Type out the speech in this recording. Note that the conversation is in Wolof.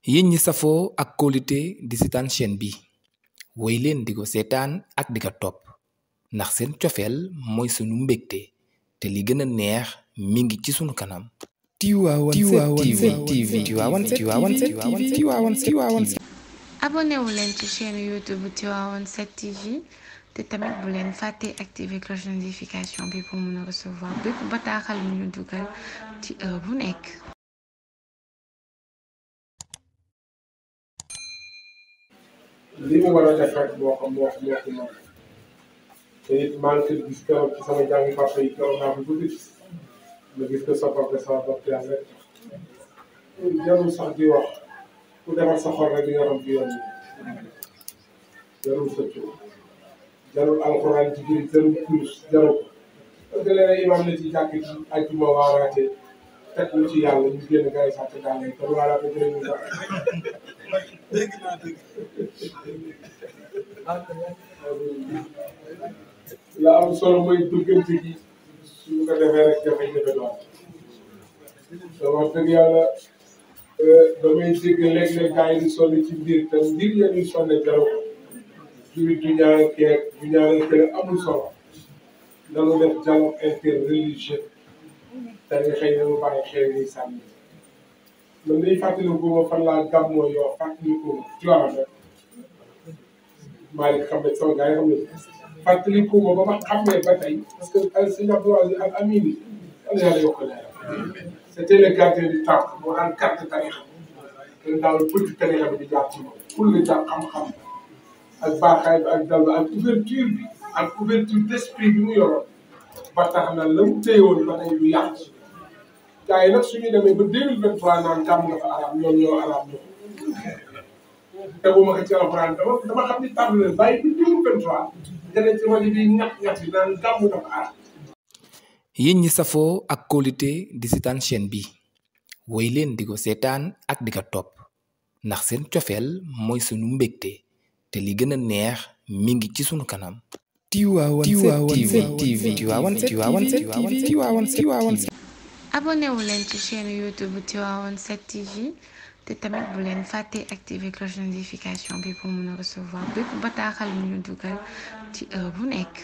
yéen ñi safoo ak kóolute di seetaan chaîne bi woy leen di ko seetaan ak di ko topp ndax seen cofeel mooy sunu mbégte te li gën a neex mi ngi ci sunu kanam. Tivaouane 7 TV. abonné wu leen ci chaîne YouTube Tivaouane 7 TV te tamit bu leen fàtte activer cloche de notification bi pour mën a recevoir bépp bataaxal bu ñu dugal ci heure bu nekk. li mu war a def rek moo xam te it maa ngi koy gis keroog ci sama jàngi papa yi keroog naa ko bëgg gis ma gis ko sa papa sama bopp yàlla rek jarul sax di wax ku defar sa xol rek di nga xam ci yoon bi jarul sëccu jarul alxuraan ci biir jarul kurus jarul parce que léeg-léeg imaam na ci jàkk ci àjjuma waaraate teg lu ci yàlla ñu génn gars yi sax te daal yi te waaraate jëriñu dara dégg naa dégg la am solo mooy duggante gi suñu ko defee rek jafe-jafe doon te wax dëgg yàlla damay dégg léeg-léeg gars yi di sonn ci mbir te mbir ya ñuy sonne jarul juri du ñaari keek du ñaari keek amul solo nanu def dialogue interreligieux te nga xëy na mu bàyyi xeer yi sànni man day fàttaliku ma fan laa gàmmoo yoo fàttaliku ci waaw rek Malick xam ne sama gars yi xam ne fàttaliku ma ba ma xamee ba tey parce que sëñ Abdou Aziz Al Amine yàlla yàlla yokk leer c'était le gardien du temple moo daan carte tarixa kenn daal petit tarixa bi di jaar ci moom pour le jaar xam-xam ak baaxaay bi ak dal ak ouverture d'esprit bi mu yoroon ba tax na la mu téyewoon ba tey du yàq gars yi nag suñu demee ba 2023 naan gàmm nga fa arab ñoom ñoo arab ñoo teguma ko ci alxuraan dama xam ni tàmm leen bàyyi bi 2023 nga ne ci wàllu bi ñax yi naan gàmm nga fa arab. yéen ñi safoo ak kóolute di seetaan chaîne bi woy leen di ko seetaan ak di ko topp ndax seen cofeel mooy sunu mbégte te li gën a neex mi ngi ci sunu kanam. Tivaouane 7 TV. abonné wu leen ci chaîne YouTube Tivaouane 7 TV te tamit bu leen fàtte activer cloche de notification bi pour mën a recevoir bépp bataaxal bu ñu dugal ci heure bu nekk.